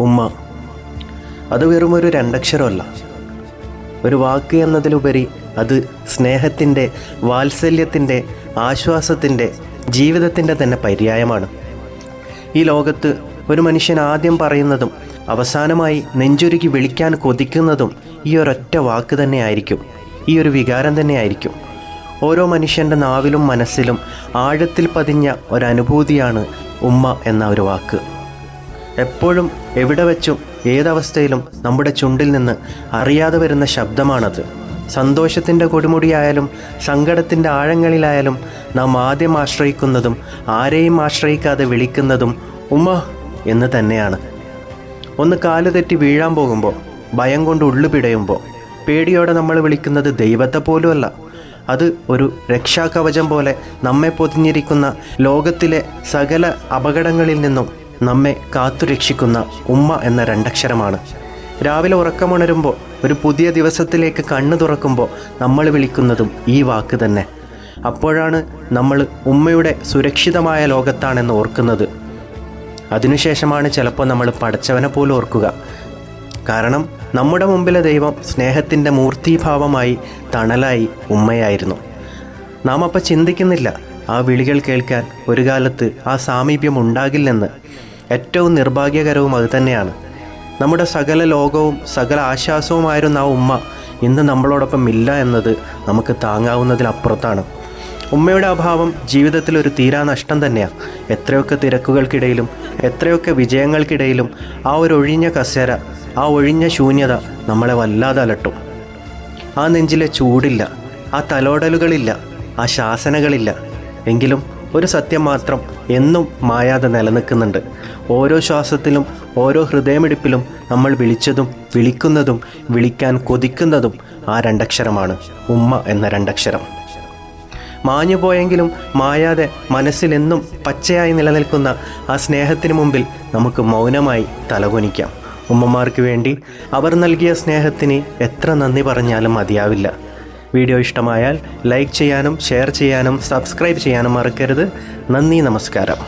ഉമ്മ. അത് വെറും ഒരു രണ്ടക്ഷരമല്ല, ഒരു വാക്ക് എന്നതിലുപരി അത് സ്നേഹത്തിൻ്റെ, വാത്സല്യത്തിൻ്റെ, ആശ്വാസത്തിൻ്റെ, ജീവിതത്തിൻ്റെ തന്നെ പര്യായമാണ്. ഈ ലോകത്ത് ഒരു മനുഷ്യൻ ആദ്യം പറയുന്നതും അവസാനമായി നെഞ്ചുരുക്കി വിളിക്കാൻ കൊതിക്കുന്നതും ഈ ഒരൊറ്റ വാക്ക് തന്നെയായിരിക്കും, ഈ ഒരു വികാരം തന്നെയായിരിക്കും. ഓരോ മനുഷ്യൻ്റെ നാവിലും മനസ്സിലും ആഴത്തിൽ പതിഞ്ഞ ഒരനുഭൂതിയാണ് ഉമ്മ എന്ന ഒരു വാക്ക്. എപ്പോഴും എവിടെ വെച്ചും ഏതവസ്ഥയിലും നമ്മുടെ ചുണ്ടിൽ നിന്ന് അറിയാതെ വരുന്ന ശബ്ദമാണത്. സന്തോഷത്തിൻ്റെ കൊടുമുടിയായാലും സങ്കടത്തിൻ്റെ ആഴങ്ങളിലായാലും നാം ആദ്യം ആശ്രയിക്കുന്നതും ആരെയും ആശ്രയിക്കാതെ വിളിക്കുന്നതും ഉമ്മ എന്ന് തന്നെയാണ്. ഒന്ന് കാല് തെറ്റി വീഴാൻ പോകുമ്പോൾ, ഭയം കൊണ്ട് ഉള്ളു പിടയുമ്പോൾ, പേടിയോടെ നമ്മൾ വിളിക്കുന്നത് ദൈവത്തെ പോലുമല്ല, അത് ഒരു രക്ഷാകവചം പോലെ നമ്മെ പൊതിഞ്ഞിരിക്കുന്ന ലോകത്തിലെ സകല അപകടങ്ങളിൽ നിന്നും നമ്മെ കാത്തുരക്ഷിക്കുന്ന ഉമ്മ എന്ന രണ്ടക്ഷരമാണ്. രാവിലെ ഉറക്കമുണരുമ്പോൾ, ഒരു പുതിയ ദിവസത്തിലേക്ക് കണ്ണു തുറക്കുമ്പോൾ നമ്മൾ വിളിക്കുന്നതും ഈ വാക്ക് തന്നെ. അപ്പോഴാണ് നമ്മൾ ഉമ്മയുടെ സുരക്ഷിതമായ ലോകത്താണെന്ന് ഓർക്കുന്നത്. അതിനുശേഷമാണ് ചിലപ്പോൾ നമ്മൾ പടച്ചവനെ പോലും ഓർക്കുക. കാരണം നമ്മുടെ മുമ്പിലെ ദൈവം സ്നേഹത്തിൻ്റെ മൂർത്തീഭാവമായി, തണലായി ഉമ്മയായിരുന്നു. നാം അപ്പം ചിന്തിക്കുന്നില്ല ആ വിളികൾ കേൾക്കാൻ ഒരു കാലത്ത് ആ സാമീപ്യം ഉണ്ടാകില്ലെന്ന്. ഏറ്റവും നിർഭാഗ്യകരവും അതുതന്നെയാണ്. നമ്മുടെ സകല ലോകവും സകല ആശ്വാസവുമായിരുന്ന ആ ഉമ്മ ഇന്ന് നമ്മളോടൊപ്പം ഇല്ല എന്നത് നമുക്ക് താങ്ങാവുന്നതിലപ്പുറത്താണ്. ഉമ്മയുടെ അഭാവം ജീവിതത്തിലൊരു തീരാ നഷ്ടം തന്നെയാണ്. എത്രയൊക്കെ തിരക്കുകൾക്കിടയിലും എത്രയൊക്കെ വിജയങ്ങൾക്കിടയിലും ആ ഒരു ഒഴിഞ്ഞ കസേര, ആ ഒഴിഞ്ഞ ശൂന്യത നമ്മളെ വല്ലാതെ അലട്ടും. ആ നെഞ്ചിലെ ചൂടില്ല, ആ തലോടലുകളില്ല, ആ ശാസനകളില്ല. എങ്കിലും ഒരു സത്യം മാത്രം എന്നും മായാതെ നിലനിൽക്കുന്നുണ്ട്. ഓരോ ശ്വാസത്തിലും ഓരോ ഹൃദയമിടിപ്പിലും നമ്മൾ വിളിച്ചതും വിളിക്കുന്നതും വിളിക്കാൻ കൊതിക്കുന്നതും ആ രണ്ടക്ഷരമാണ്, ഉമ്മ എന്ന രണ്ടക്ഷരം. മാഞ്ഞു പോയെങ്കിലും മായാതെ മനസ്സിലെന്നും പച്ചയായി നിലനിൽക്കുന്ന ആ സ്നേഹത്തിന് മുമ്പിൽ നമുക്ക് മൗനമായി തലകുനിക്കാം. ഉമ്മമാർക്ക് വേണ്ടി അവർ നൽകിയ സ്നേഹത്തിന് എത്ര നന്ദി പറഞ്ഞാലും മതിയാവില്ല. വീഡിയോ ഇഷ്ടമായാൽ ലൈക്ക് ചെയ്യാനും ഷെയർ ചെയ്യാനും സബ്സ്ക്രൈബ് ചെയ്യാനും മറക്കരുത്. നന്ദി, നമസ്കാരം.